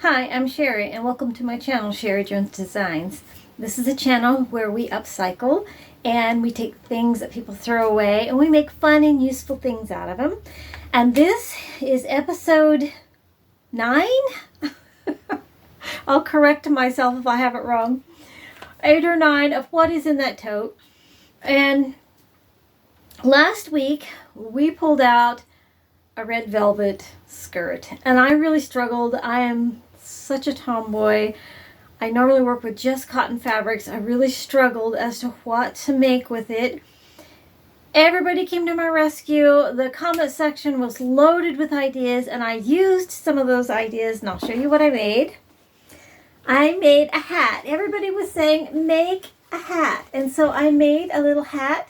Hi, I'm Sherry and welcome to my channel, Sherry Jones Designs. This is a channel where we upcycle and we take things that people throw away and we make fun and useful things out of them. And this is episode 9. I'll correct myself if I have it wrong. 8 or 9 of what is in that tote. And last week we pulled out a red velvet skirt and I really struggled. I am such a tomboy. I normally work with just cotton fabrics. I really struggled as to what to make with it. Everybody came to my rescue. The comment section was loaded with ideas and I used some of those ideas and I'll show you what I made. I made a hat. Everybody was saying make a hat, and so I made a little hat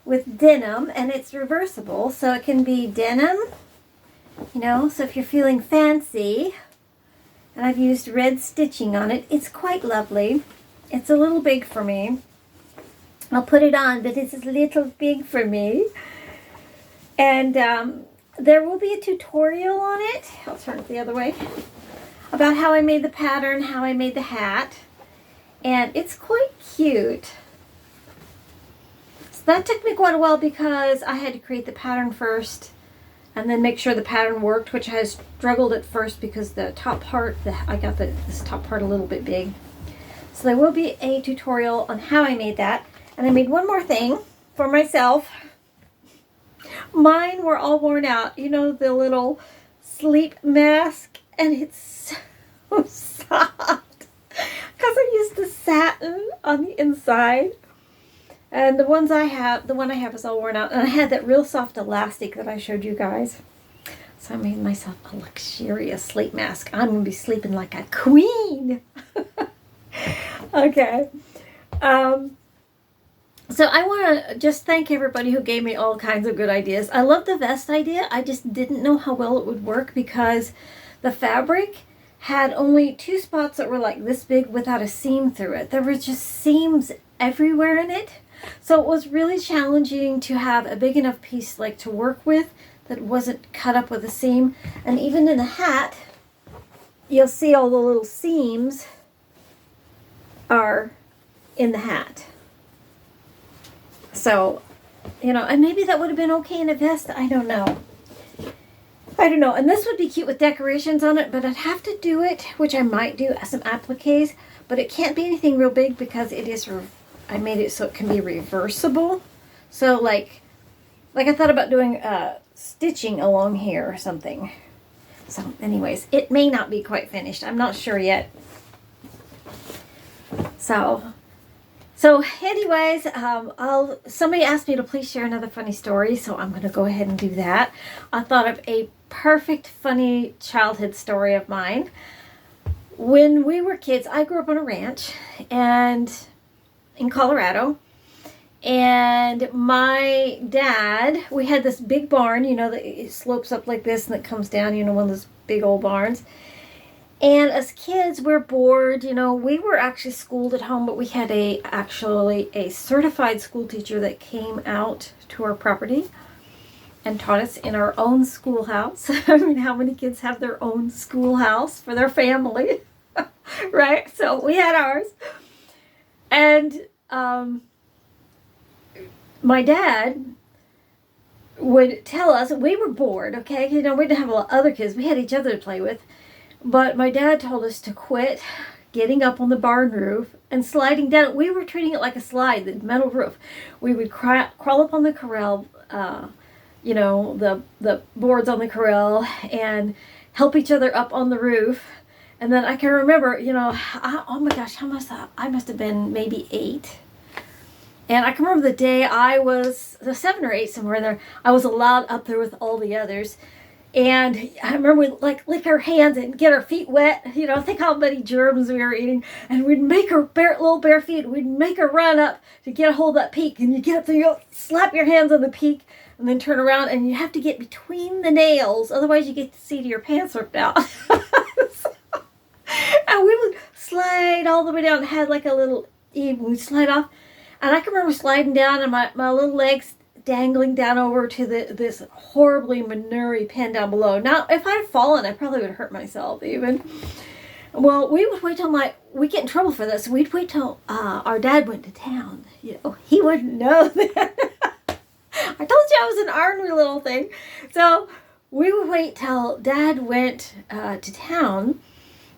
with denim, and it's reversible, so it can be denim, you know, so if you're feeling fancy. And I've used red stitching on it. It's quite lovely. It's a little big for me. I'll put it on, but it's a little big for me. And there will be a tutorial on it. I'll turn it the other way. About how I made the pattern, how I made the hat. And it's quite cute. That took me quite a while because I had to create the pattern first and then make sure the pattern worked, which I struggled at first because the top part, I got this top part a little bit big. So there will be a tutorial on how I made that. And I made one more thing for myself. Mine were all worn out. You know, the little sleep mask, and it's so soft because I used the satin on the inside. And the one I have is all worn out. And I had that real soft elastic that I showed you guys. So I made myself a luxurious sleep mask. I'm going to be sleeping like a queen. Okay. So I want to just thank everybody who gave me all kinds of good ideas. I love the vest idea. I just didn't know how well it would work because the fabric had only 2 spots that were like this big without a seam through it. There were just seams everywhere in it. So it was really challenging to have a big enough piece like to work with that wasn't cut up with a seam. And even in the hat, you'll see all the little seams are in the hat. So, you know, and maybe that would have been okay in a vest. I don't know. And this would be cute with decorations on it, but I'd have to do it, which I might do, some appliques, but it can't be anything real big because it is, I made it so it can be reversible. So like I thought about doing stitching along here or something. So anyways, it may not be quite finished. I'm not sure yet. So anyways, somebody asked me to please share another funny story, so I'm going to go ahead and do that. I thought of a perfect funny childhood story of mine. When we were kids, I grew up on a ranch and in Colorado, and my dad, we had this big barn, you know, that it slopes up like this and it comes down, you know, one of those big old barns. And as kids, we're bored, you know, we were actually schooled at home, but we had actually a certified school teacher that came out to our property and taught us in our own schoolhouse. I mean, how many kids have their own schoolhouse for their family, right? So we had ours. And my dad would tell us, we were bored, okay? You know, we didn't have a lot of other kids. We had each other to play with. But my dad told us to quit getting up on the barn roof and sliding down. We were treating it like a slide, the metal roof. We would crawl up on the corral, you know, the boards on the corral, and help each other up on the roof. And then I can remember, you know, oh my gosh, I must have been maybe 8. And I can remember the day I was 7 or 8, somewhere in there, I was allowed up there with all the others. And I remember we'd like lick our hands and get our feet wet. You know, think how many germs we were eating. And we'd make our little bare feet. We'd make her run up to get a hold of that peak. And you get up there, you slap your hands on the peak and then turn around. And you have to get between the nails. Otherwise you get the seat of your pants ripped out. And we would slide all the way down. It had like a little eave. We'd slide off. And I can remember sliding down and my little legs dangling down over to this horribly manure pen down below. Now, if I had fallen, I probably would have hurt myself even. Well, we would wait till we get in trouble for this. We'd wait till our dad went to town. You know, he wouldn't know that. I told you I was an ornery little thing. So we would wait till Dad went to town,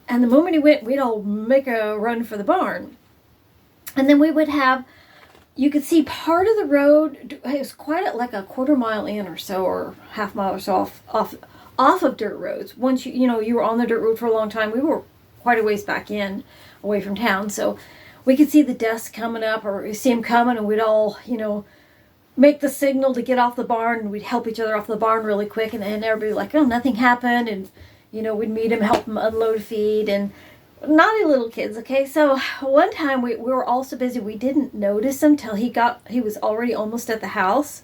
and the moment he went, we'd all make a run for the barn. And then we would have, you could see part of the road. It was quite like a quarter mile in or so, or half mile or so off of dirt roads. Once you were on the dirt road for a long time, we were quite a ways back in, away from town. So we could see the dust coming up, or see him coming, and we'd all, make the signal to get off the barn, and we'd help each other off the barn really quick, and then everybody like, oh, nothing happened, and we'd meet him, help him unload feed, and naughty little kids. Okay, so one time we were all so busy we didn't notice him till he was already almost at the house.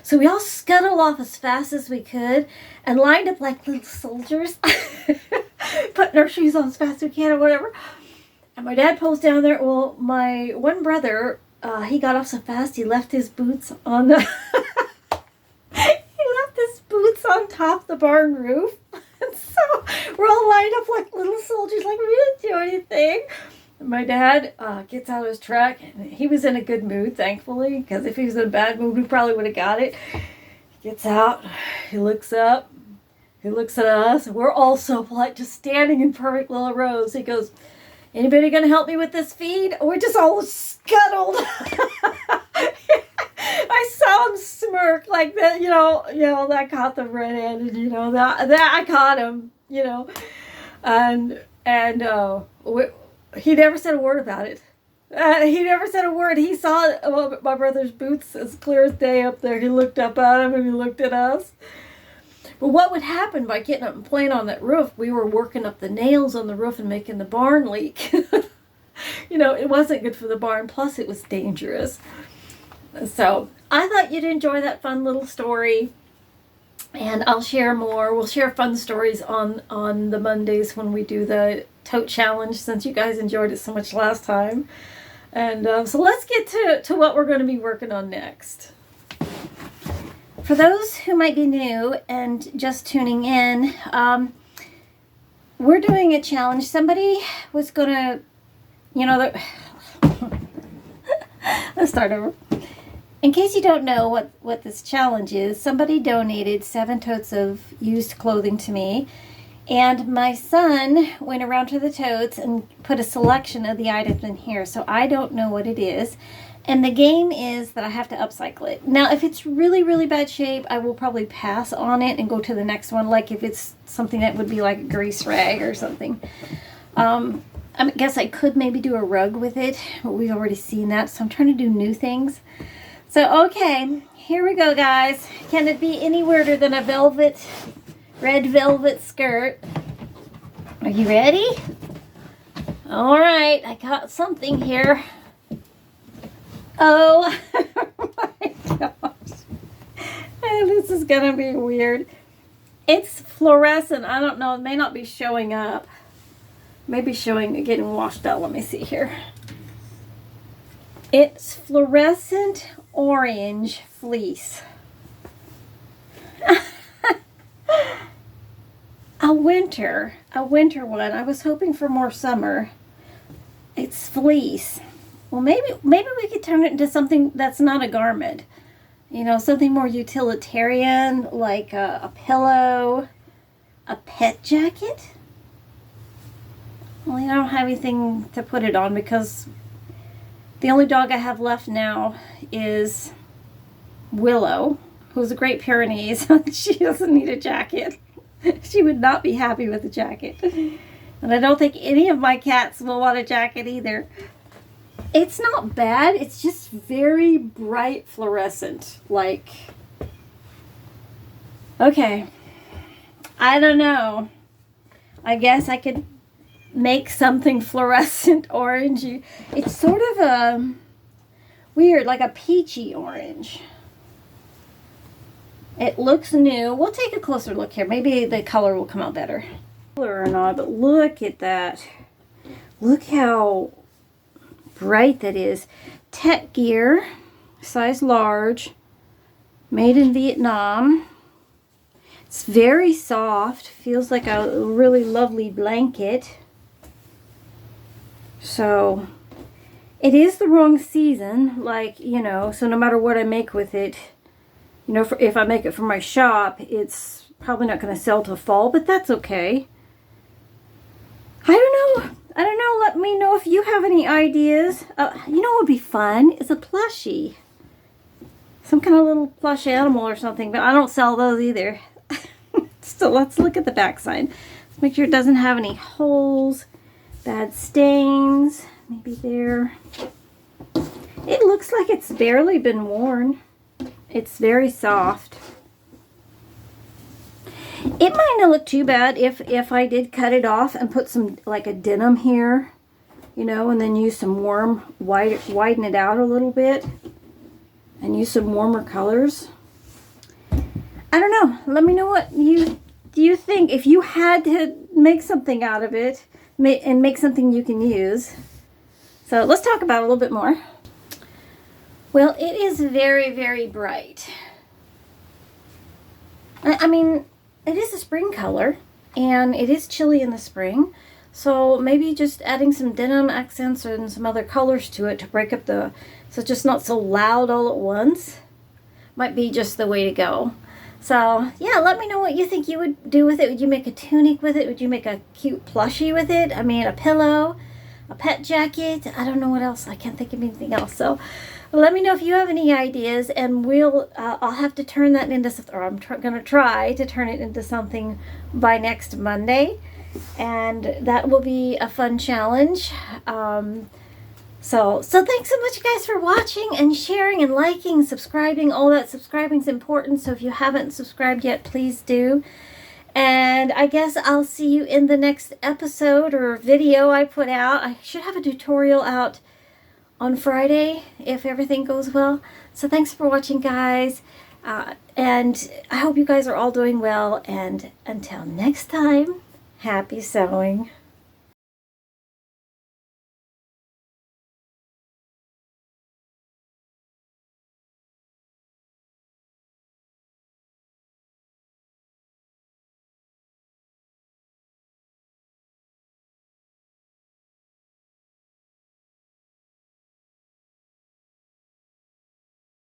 So we all scuttled off as fast as we could and lined up like little soldiers, putting our shoes on as fast as we can or whatever. And my dad pulls down there. Well, my one brother, he got off so fast he left his boots on the on top of the barn roof. And so we're all lined up like little soldiers, like we didn't do anything. And my dad gets out of his truck, and he was in a good mood, thankfully, because if he was in a bad mood, we probably would have got it. He gets out, he looks up, he looks at us, and we're all so polite, just standing in perfect little rows. He goes, anybody gonna help me with this feed? We're just all scuttled. I saw him smirk like that, that caught the red end, and that I caught him, and he never said a word about it. He never said a word. He saw my brother's boots as clear as day up there. He looked up at him and he looked at us. But what would happen by getting up and playing on that roof? We were working up the nails on the roof and making the barn leak. It wasn't good for the barn. Plus, it was dangerous. So I thought you'd enjoy that fun little story. And I'll share more. We'll share fun stories on the Mondays when we do the Tote Challenge, since you guys enjoyed it so much last time. And so let's get to what we're going to be working on next. For those who might be new and just tuning in, we're doing a challenge. Somebody was going to, let's start over. In case you don't know what this challenge is, somebody donated 7 totes of used clothing to me, and my son went around to the totes and put a selection of the items in here, so I don't know what it is. And the game is that I have to upcycle it. Now, if it's really, really bad shape, I will probably pass on it and go to the next one, like if it's something that would be like a grease rag or something. I guess I could maybe do a rug with it, but we've already seen that, so I'm trying to do new things. So, okay, here we go, guys. Can it be any weirder than a red velvet skirt? Are you ready? All right, I got something here. Oh, my gosh. This is going to be weird. It's fluorescent. I don't know. It may not be showing up. Maybe getting washed out. Let me see here. It's fluorescent orange fleece. A winter one. I was hoping for more summer. It's fleece. Well, maybe we could turn it into something that's not a garment. Something more utilitarian, like a pillow, a pet jacket. Well, I don't have anything to put it on because the only dog I have left now is Willow, who's a Great Pyrenees. She doesn't need a jacket. She would not be happy with a jacket. And I don't think any of my cats will want a jacket either. It's not bad. It's just very bright fluorescent. Okay. I don't know. I guess I could make something fluorescent orangey. It's sort of a weird, like a peachy orange. It looks new. We'll take a closer look here. Maybe the color will come out better. Or not, but look at that. Look how bright that is. Tech gear, size large, made in Vietnam. It's very soft. Feels like a really lovely blanket. So it is the wrong season, like, you know, so no matter what I make with it, you know, if I make it for my shop, it's probably not going to sell till fall, but that's okay. I don't know. Let me know if you have any ideas. You know what would be fun is a plushie. Some kind of little plush animal or something, but I don't sell those either. So let's look at the back side. Let's make sure it doesn't have any holes, bad stains, maybe there. It looks like it's barely been worn. It's very soft. It might not look too bad if I did cut it off and put some, like a denim here, you know, and then use some widen it out a little bit and use some warmer colors. I don't know. Let me know what you think. If you had to make something out of it and make something you can use. So let's talk about it a little bit more. Well, it is very, very bright. I mean, it is a spring color, and it is chilly in the spring, so maybe just adding some denim accents and some other colors to it to break up so it's just not so loud all at once might be just the way to go. So yeah, let me know what you think you would do with it. Would you make a tunic with it? Would you make a cute plushie with it? I mean, a pillow, a pet jacket. I don't know what else. I can't think of anything else. So let me know if you have any ideas, and I'll have to turn that into something, or I'm going to try to turn it into something by next Monday, and that will be a fun challenge. So thanks so much, guys, for watching and sharing and liking, subscribing. All that subscribing is important, so if you haven't subscribed yet, please do. And I guess I'll see you in the next episode or video I put out. I should have a tutorial out on Friday if everything goes well. So thanks for watching, guys, and I hope you guys are all doing well, and until next time, happy sewing.